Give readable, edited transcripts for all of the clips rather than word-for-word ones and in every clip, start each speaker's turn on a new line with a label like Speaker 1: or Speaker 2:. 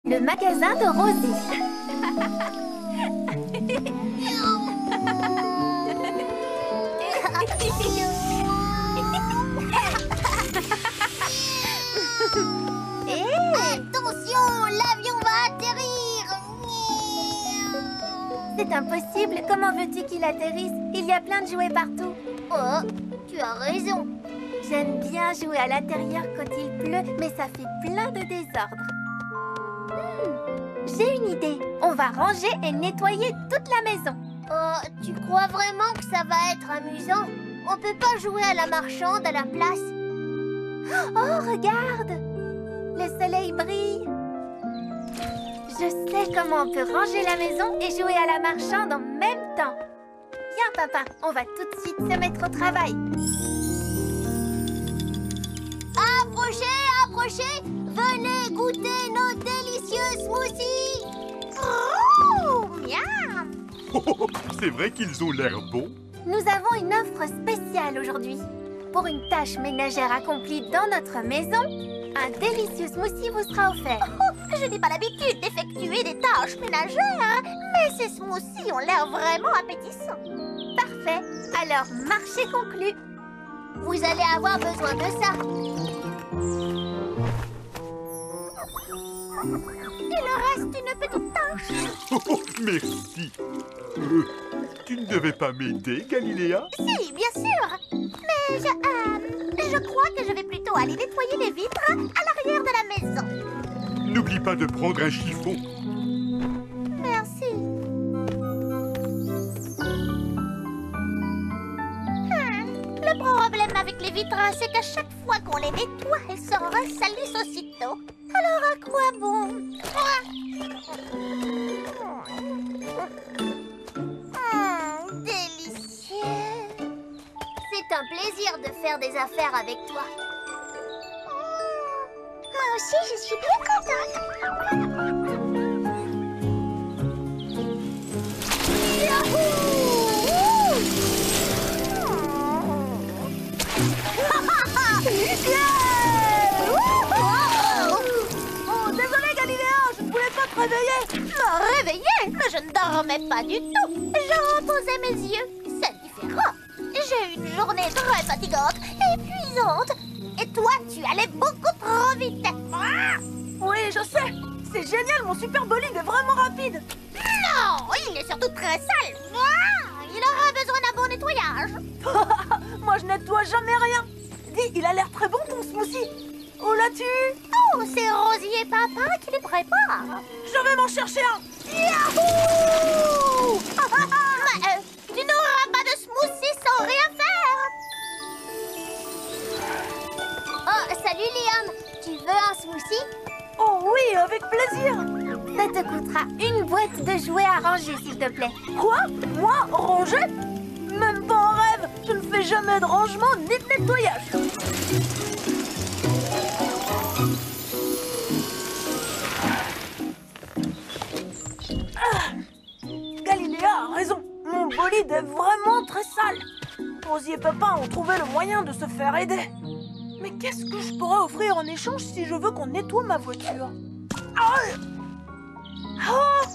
Speaker 1: Le magasin de Rosie.
Speaker 2: Attention, l'avion va atterrir.
Speaker 1: C'est impossible. Comment veux-tu qu'il atterrisse? Il y a plein de jouets partout.
Speaker 2: Oh, tu as raison.
Speaker 1: J'aime bien jouer à l'intérieur quand il pleut, mais ça fait plein de désordre. J'ai une idée. On va ranger et nettoyer toute la maison.
Speaker 2: Oh, tu crois vraiment que ça va être amusant? On peut pas jouer à la marchande à la place?
Speaker 1: Oh, regarde! Le soleil brille. Je sais comment on peut ranger la maison et jouer à la marchande en même temps. Viens, papa, on va tout de suite se mettre au travail.
Speaker 2: Approchez, approchez! Venez goûter nos délicieux smoothies! Oh, miam!
Speaker 3: C'est vrai qu'ils ont l'air bons.
Speaker 1: Nous avons une offre spéciale aujourd'hui. Pour une tâche ménagère accomplie dans notre maison, un délicieux smoothie vous sera offert.
Speaker 2: Oh, je n'ai pas l'habitude d'effectuer des tâches ménagères, mais ces smoothies ont l'air vraiment appétissants.
Speaker 1: Parfait. Alors, marché conclu.
Speaker 2: Vous allez avoir besoin de ça. Il reste une petite tâche.
Speaker 3: Merci. Tu ne devais pas m'aider, Galiléa?
Speaker 2: Si, bien sûr. Mais je crois que je vais plutôt aller nettoyer les vitres à l'arrière de la maison.
Speaker 3: N'oublie pas de prendre un chiffon.
Speaker 2: Merci. Le problème avec les vitres, c'est qu'à chaque fois qu'on les nettoie, elles se ressalissent aussitôt. Alors à quoi bon? Délicieux. C'est un plaisir de faire des affaires avec toi. Moi aussi, je suis bien contente.
Speaker 4: Oh, désolé Galiléa, je ne voulais pas te réveiller.
Speaker 2: Me réveiller? Mais je ne dormais pas du tout. Je reposais mes yeux. C'est différent. J'ai eu une journée très fatigante, épuisante. Et toi, tu allais beaucoup trop vite.
Speaker 4: Oui, je sais. C'est génial, mon super bolide est vraiment rapide.
Speaker 2: Non, il est surtout très sale. Il aura besoin d'un bon nettoyage.
Speaker 4: Moi, je nettoie jamais rien. Dis, il a l'air très bon ton smoothie. Où l'as-tu?
Speaker 2: Oh, c'est Rosie et Papa qui les préparent.
Speaker 4: Je vais m'en chercher un.
Speaker 2: Yahoo! Mais, tu n'auras pas de smoothie sans rien faire. Oh, salut Liam. Tu veux un smoothie?
Speaker 4: Oh oui, avec plaisir.
Speaker 1: Ça te coûtera une boîte de jouets à ranger, s'il te plaît.
Speaker 4: Quoi? Moi, ranger? Même pas en rêve. Je ne fais jamais de rangement ni de nettoyage. Galiléa a raison. Mon bolide est vraiment très sale. Rosie et Papa ont trouvé le moyen de se faire aider. Mais qu'est-ce que je pourrais offrir en échange si je veux qu'on nettoie ma voiture? Oh,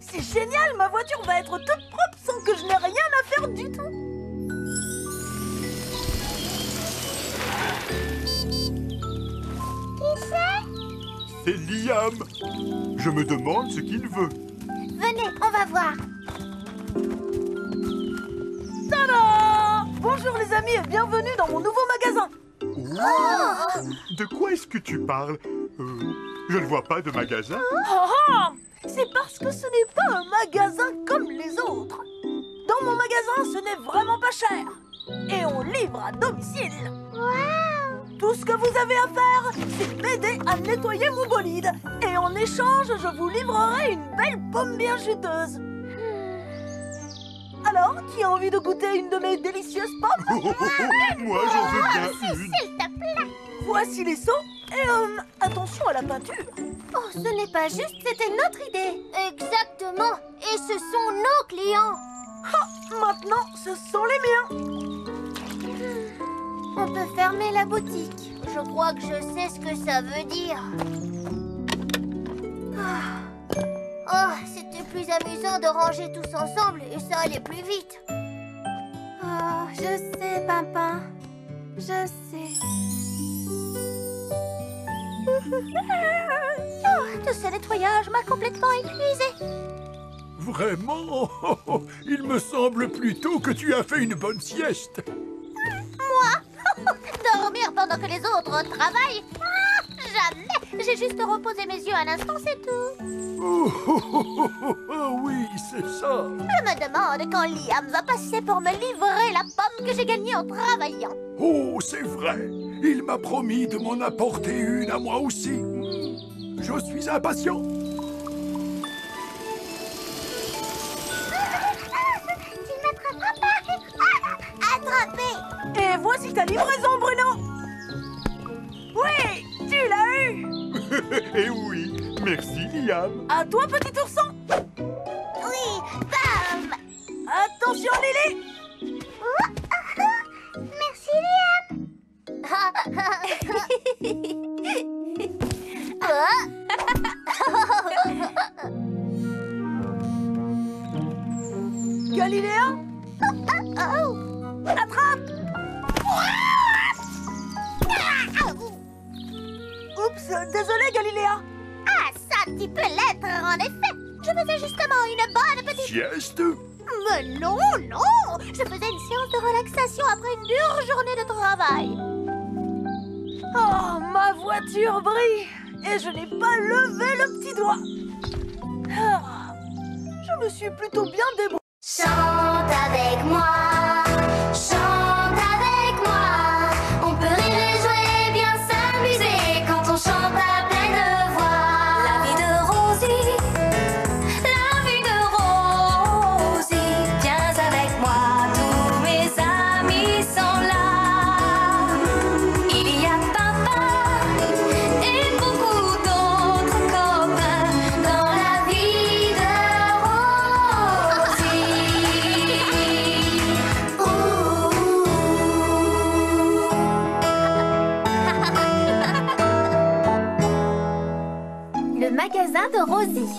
Speaker 4: c'est génial, ma voiture va être toute propre sans que je n'ai rien à faire du tout.
Speaker 2: Qui c'est?
Speaker 3: C'est Liam. Je me demande ce qu'il veut.
Speaker 1: Venez, on va voir.
Speaker 4: Tada! Bonjour les amis et bienvenue dans mon nouveau magasin.
Speaker 3: Oh! De quoi est-ce que tu parles? Je ne vois pas de magasin.
Speaker 4: C'est parce que ce n'est pas un magasin comme les autres. Dans mon magasin, ce n'est vraiment pas cher. Et on livre à domicile.
Speaker 2: Wow!
Speaker 4: Tout ce que vous avez à faire, c'est m'aider à nettoyer mon bolide. Et en échange, je vous livrerai une belle pomme bien juteuse. Alors, qui a envie de goûter une de mes délicieuses pommes?
Speaker 3: Moi, j'en veux bien une.
Speaker 2: S'il te plaît.
Speaker 4: Voici les seaux. Et attention à la peinture.
Speaker 1: Oh, ce n'est pas juste, c'était notre idée.
Speaker 2: Exactement. Et ce sont nos clients.
Speaker 4: Maintenant, ce sont les miens.
Speaker 1: On peut fermer la boutique.
Speaker 2: Je crois que je sais ce que ça veut dire. Oh, c'était plus amusant de ranger tous ensemble et ça allait plus vite.
Speaker 1: Oh, je sais, Pimpin. Je sais.
Speaker 2: Oh, tout ce nettoyage m'a complètement épuisée.
Speaker 5: Vraiment? Il me semble plutôt que tu as fait une bonne sieste.
Speaker 2: Dormir pendant que les autres travaillent? Ah, jamais. J'ai juste reposé mes yeux un instant, c'est tout.
Speaker 5: Oui, c'est ça.
Speaker 2: Je me demande quand Liam va passer pour me livrer la pomme que j'ai gagnée en travaillant.
Speaker 5: Oh, c'est vrai. Il m'a promis de m'en apporter une à moi aussi. Je suis impatient.
Speaker 2: Tu ne m'attraperas pas. Attrapé.
Speaker 4: Et voici ta livraison, Bruno. Oui, tu l'as eu.
Speaker 3: Eh oui, merci Liam.
Speaker 4: À toi, petit ourson.
Speaker 2: Oui, bam.
Speaker 4: Attention, Lily.
Speaker 2: Merci, Liam.
Speaker 4: Galiléa, attrape. Oups, désolé, Galiléa.
Speaker 2: Ah, ça, tu peux l'être, en effet. Je faisais justement une bonne petite...
Speaker 5: Sieste?
Speaker 2: Mais non, non. Je faisais une séance de relaxation après une dure journée de travail.
Speaker 4: Oh, ma voiture brille et je n'ai pas levé le petit doigt. Ah, je me suis plutôt bien débrouillée.
Speaker 2: Chante avec moi, chante avec moi. On peut rire et jouer, bien s'amuser quand on chante à pleine voix. La vie de Rosie, viens avec moi, tous mes amis sont là. Il y a papa et beaucoup d'autres copains dans la vie de Rosie.
Speaker 1: Le magasin de Rosie.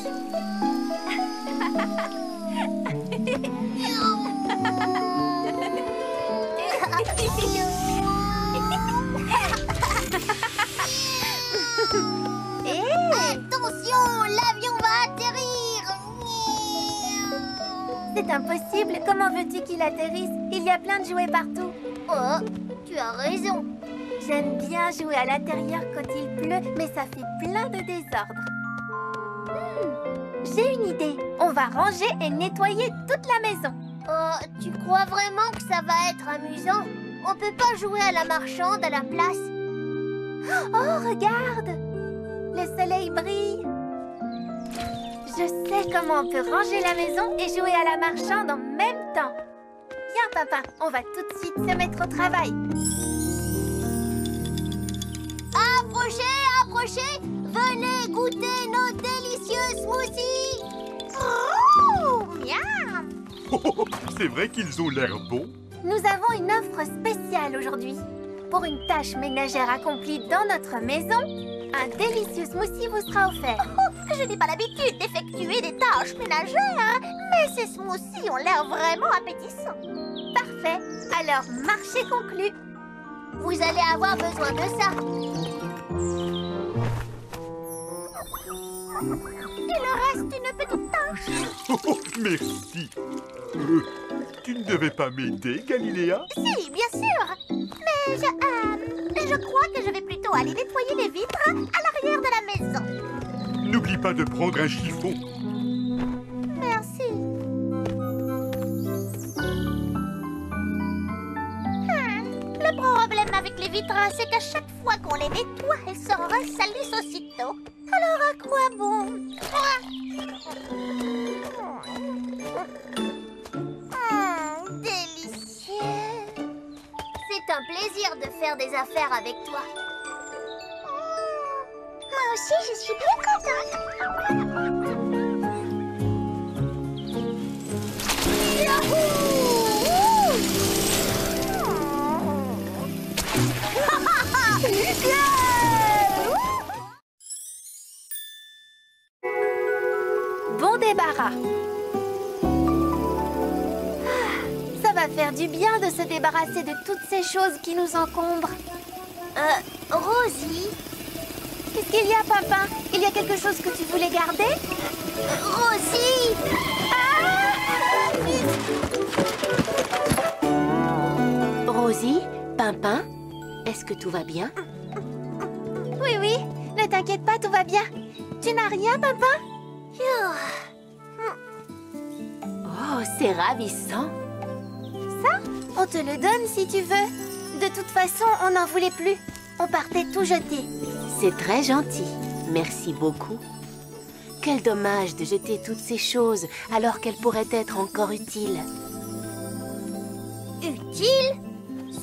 Speaker 2: Attention, l'avion va atterrir.
Speaker 1: C'est impossible. Comment veux-tu qu'il atterrisse? Il y a plein de jouets partout.
Speaker 2: Oh, tu as raison.
Speaker 1: J'aime bien jouer à l'intérieur quand il pleut, mais ça fait plein de désordre. J'ai une idée. On va ranger et nettoyer toute la maison.
Speaker 2: Oh, tu crois vraiment que ça va être amusant? On peut pas jouer à la marchande à la place?
Speaker 1: Oh, regarde! Le soleil brille. Je sais comment on peut ranger la maison et jouer à la marchande en même temps. Viens, papa, on va tout de suite se mettre au travail.
Speaker 2: Approchez, approchez! Venez goûter nos délicieux smoothies! Oh, miam!
Speaker 3: Oh, c'est vrai qu'ils ont l'air bons.
Speaker 1: Nous avons une offre spéciale aujourd'hui. Pour une tâche ménagère accomplie dans notre maison, un délicieux smoothie vous sera offert.
Speaker 2: Oh, je n'ai pas l'habitude d'effectuer des tâches ménagères, mais ces smoothies ont l'air vraiment appétissants.
Speaker 1: Parfait. Alors, marché conclu.
Speaker 2: Vous allez avoir besoin de ça. Il reste une petite tâche.
Speaker 3: Oh, merci. Tu ne devais pas m'aider, Galiléa?
Speaker 2: Si, bien sûr. Mais je crois que je vais plutôt aller nettoyer les vitres à l'arrière de la maison.
Speaker 3: N'oublie pas de prendre un chiffon.
Speaker 2: Merci. Le problème avec les vitres, c'est qu'à chaque fois qu'on les nettoie, elles se ressalissent aussitôt. Alors à quoi bon? Délicieux. C'est un plaisir de faire des affaires avec toi. Moi aussi, je suis bien contente. Yahoo!
Speaker 1: Bon débarras. Ça va faire du bien de se débarrasser de toutes ces choses qui nous encombrent.
Speaker 2: Rosie,
Speaker 1: Qu'est-ce qu'il y a, Pimpin? Il y a quelque chose que tu voulais garder?
Speaker 2: Rosie!
Speaker 6: Rosie, Pimpin, est-ce que tout va bien?
Speaker 1: Oui, oui. Ne t'inquiète pas, tout va bien. Tu n'as rien, Pimpin?
Speaker 6: Oh, c'est ravissant.
Speaker 1: Ça, on te le donne si tu veux. De toute façon, on n'en voulait plus. On partait tout jeter.
Speaker 6: C'est très gentil. Merci beaucoup. Quel dommage de jeter toutes ces choses alors qu'elles pourraient être encore utiles.
Speaker 2: Utile?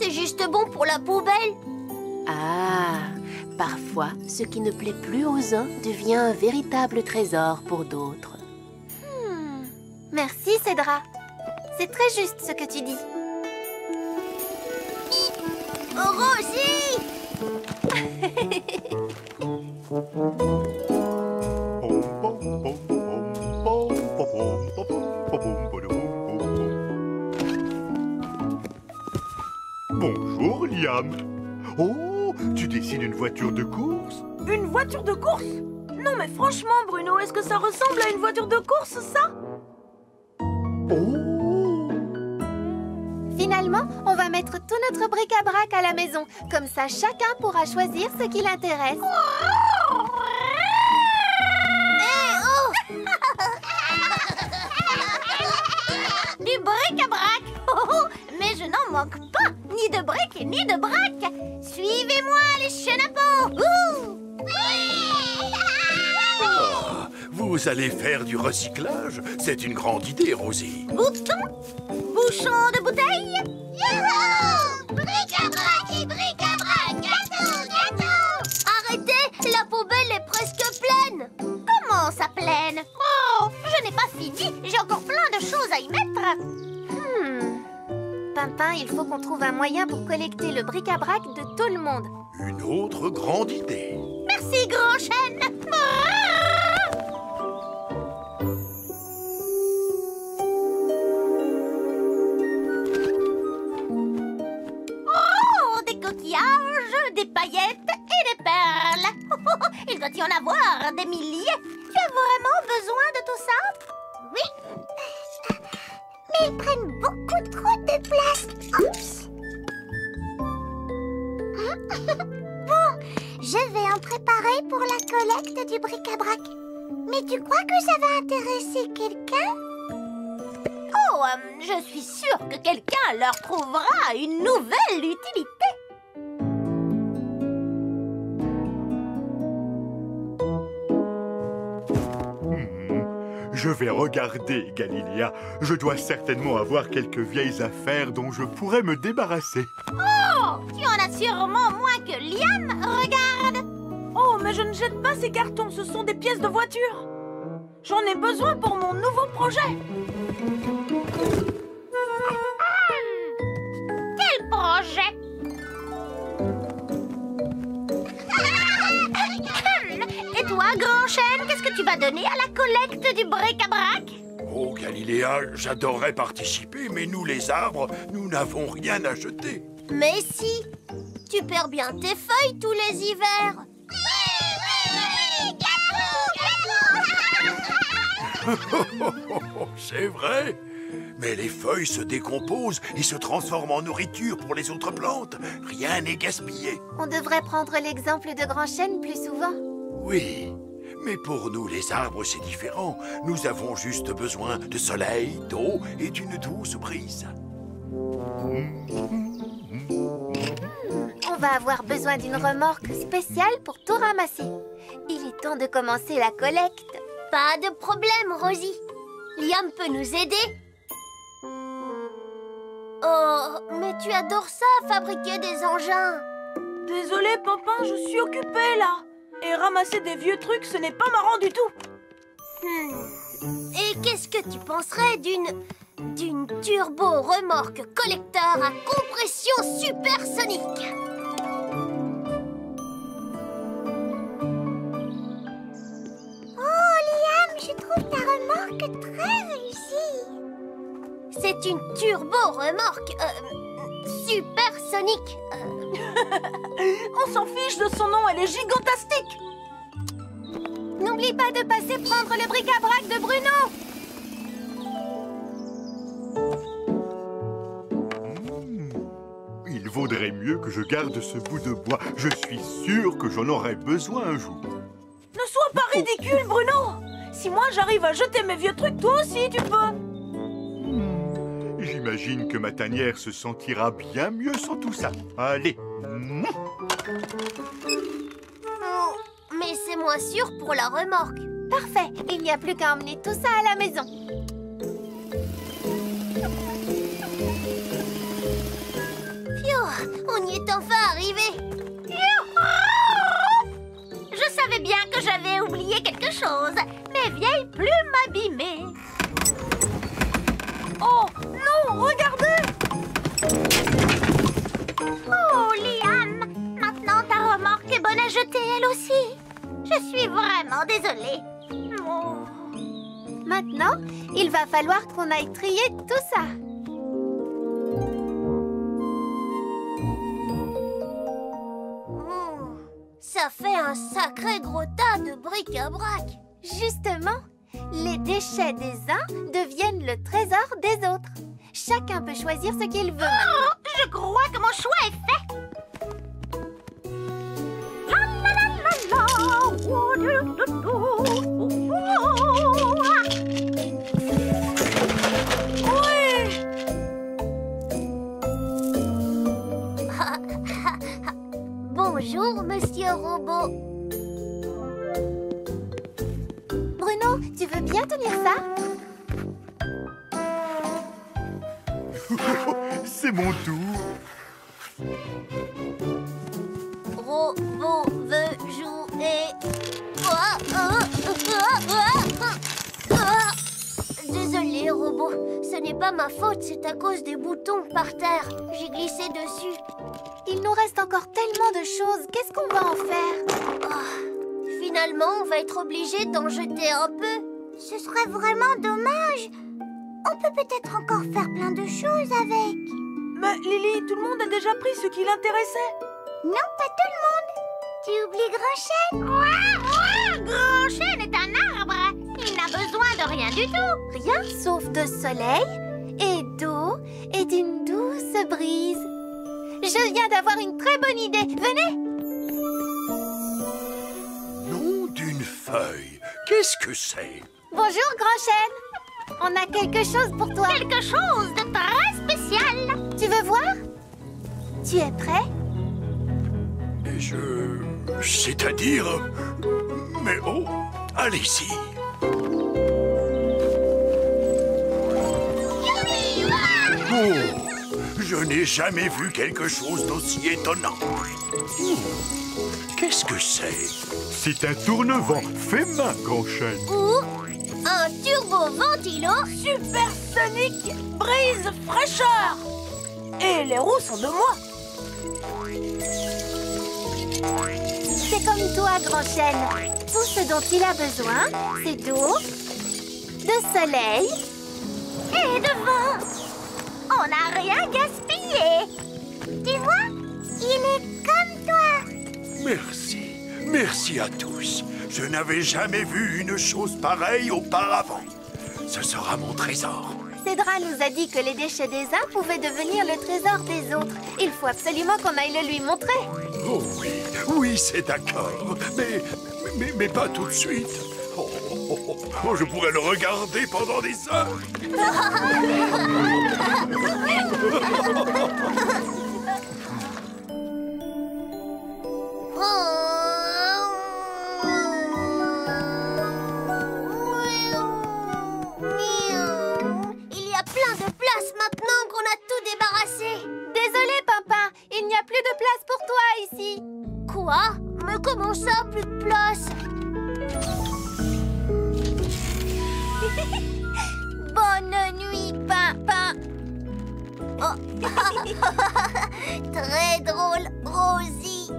Speaker 2: C'est juste bon pour la poubelle.
Speaker 6: Ah, parfois, ce qui ne plaît plus aux uns devient un véritable trésor pour d'autres.
Speaker 1: Merci, Cédra. C'est très juste ce que tu dis.
Speaker 2: Rosie!
Speaker 3: Bonjour, Liam. Oh, tu dessines une voiture de course?
Speaker 4: Une voiture de course? Non mais franchement, Bruno, est-ce que ça ressemble à une voiture de course, ça?
Speaker 3: Oh!
Speaker 1: Finalement, on va mettre tout notre bric-à-brac à la maison. Comme ça, chacun pourra choisir ce qui l'intéresse.
Speaker 2: Du bric-à-brac! Oh, mais je n'en manque pas! Ni de briques ni de brac! Suivez-moi, les chenapans!
Speaker 5: Vous allez faire du recyclage? C'est une grande idée, Rosie.
Speaker 2: Bouton! Bouchon de bouteille!
Speaker 7: Youhou! Bric-à-brac et bric-à-brac! Gâteau, gâteau!
Speaker 2: Arrêtez! La poubelle est presque pleine! Comment ça pleine? Oh! Je n'ai pas fini! J'ai encore plein de choses à y mettre!
Speaker 1: Pimpin, il faut qu'on trouve un moyen pour collecter le bric-à-brac de tout le monde.
Speaker 5: Une autre grande idée.
Speaker 2: Merci, grand chêne! Oh, des coquillages, des paillettes et des perles! Il doit y en avoir des milliers! Tu as vraiment besoin de tout ça?
Speaker 7: Oui. Mais ils prennent beaucoup trop de place. Oups. Bon, je vais en préparer pour la collecte du bric-à-brac. Mais tu crois que ça va intéresser quelqu'un?
Speaker 2: Oh, je suis sûre que quelqu'un leur trouvera une nouvelle utilité.
Speaker 3: Je vais regarder, Galiléa. Je dois certainement avoir quelques vieilles affaires dont je pourrais me débarrasser.
Speaker 2: Oh, tu en as sûrement moins que Liam. Regarde.
Speaker 4: Oh, mais je ne jette pas ces cartons, ce sont des pièces de voiture. J'en ai besoin pour mon nouveau projet.
Speaker 2: Quel projet? Et toi, grand chêne, qu'est-ce que tu vas donner à la collecte du bric-à-brac?
Speaker 5: Oh, Galiléa, j'adorerais participer, mais nous, les arbres, nous n'avons rien à jeter.
Speaker 2: Mais si, tu perds bien tes feuilles tous les hivers.
Speaker 5: C'est vrai. Mais les feuilles se décomposent et se transforment en nourriture pour les autres plantes. Rien n'est gaspillé.
Speaker 1: On devrait prendre l'exemple de Grand Chêne plus souvent.
Speaker 5: Oui, mais pour nous, les arbres, c'est différent. Nous avons juste besoin de soleil, d'eau et d'une douce brise.
Speaker 1: On va avoir besoin d'une remorque spéciale pour tout ramasser. Il est temps de commencer la collecte.
Speaker 2: Pas de problème, Rosie. Liam peut nous aider. Oh, mais tu adores ça, fabriquer des engins.
Speaker 4: Désolé, Pimpin, je suis occupée là. Et ramasser des vieux trucs, ce n'est pas marrant du tout.
Speaker 2: Et qu'est-ce que tu penserais d'une turbo-remorque collecteur à compression supersonique? C'est une turbo-remorque supersonique.
Speaker 4: On s'en fiche de son nom, elle est gigantastique.
Speaker 1: N'oublie pas de passer prendre le bric-à-brac de Bruno.
Speaker 3: Il vaudrait mieux que je garde ce bout de bois. Je suis sûr que j'en aurai besoin un jour.
Speaker 4: Ne sois pas ridicule, Bruno. Si moi j'arrive à jeter mes vieux trucs, toi aussi tu peux.
Speaker 3: J'imagine que ma tanière se sentira bien mieux sans tout ça. Allez.
Speaker 2: Mais c'est moins sûr pour la remorque.
Speaker 1: Parfait, il n'y a plus qu'à emmener tout ça à la maison.
Speaker 2: Phew, on y est enfin arrivé. Je savais bien que j'avais oublié quelque chose. Mes vieilles plumes abîmées.
Speaker 4: Oh non, regardez.
Speaker 2: Oh, Liam, maintenant ta remorque est bonne à jeter elle aussi. Je suis vraiment désolée. Oh.
Speaker 1: Maintenant, il va falloir qu'on aille trier tout ça.
Speaker 2: Ça fait un sacré gros tas de bric-à-brac.
Speaker 1: Justement, les déchets des uns deviennent le trésor des autres. Chacun peut choisir ce qu'il veut.
Speaker 2: Oh, je crois que mon choix est fait. La la la la la. Oh, du, du, du. Bonjour, Monsieur Robot.
Speaker 1: Bruno, tu veux bien tenir ça?
Speaker 3: C'est mon tour.
Speaker 2: Robot veut jouer. Désolé, Robot. Ce n'est pas ma faute, c'est à cause des boutons par terre. J'ai glissé dessus.
Speaker 1: Il nous reste encore tellement de choses. Qu'est-ce qu'on va en faire?
Speaker 2: Finalement, on va être obligé d'en jeter un peu.
Speaker 7: Ce serait vraiment dommage. On peut peut-être encore faire plein de choses avec.
Speaker 4: Mais Lily, tout le monde a déjà pris ce qui l'intéressait.
Speaker 7: Non, pas tout le monde. Tu oublies Grand Chêne.
Speaker 2: Grand Chêne est un arbre. Il n'a besoin de rien du tout.
Speaker 1: Rien sauf de soleil et d'eau et d'une douce brise. Je viens d'avoir une très bonne idée. Venez!
Speaker 5: Nom d'une feuille. Qu'est-ce que c'est?
Speaker 1: Bonjour, Grand Chêne. On a quelque chose pour toi.
Speaker 2: Quelque chose de très spécial.
Speaker 1: Tu veux voir? Tu es prêt?
Speaker 5: C'est-à-dire... Mais oh, allez-y. Oh, je n'ai jamais vu quelque chose d'aussi étonnant. Qu'est-ce que c'est?
Speaker 3: C'est un tourne-vent. Fais main, Grand Chêne.
Speaker 2: Ou un turbo-ventilo
Speaker 4: Supersonique brise fraîcheur. Et les roues sont de moi.
Speaker 1: C'est comme toi, Grand Chêne. Tout ce dont il a besoin, c'est d'eau, de soleil
Speaker 2: et de vent. On n'a rien gaspillé.
Speaker 7: Tu vois, il est comme toi.
Speaker 5: Merci. Merci à tous. Je n'avais jamais vu une chose pareille auparavant. Ce sera mon trésor.
Speaker 1: Cédra nous a dit que les déchets des uns pouvaient devenir le trésor des autres. Il faut absolument qu'on aille le lui montrer.
Speaker 5: Oh oui, oui, c'est d'accord. Mais pas tout de suite. Oh, je pourrais le regarder pendant des heures.
Speaker 2: Il y a plein de place maintenant qu'on a tout débarrassé.
Speaker 1: Désolé, Pimpin, il n'y a plus de place pour toi ici.
Speaker 2: Quoi? Mais comment ça, plus de place?
Speaker 1: Bonne nuit, Pimpin.
Speaker 2: Oh. Très drôle, Rosie.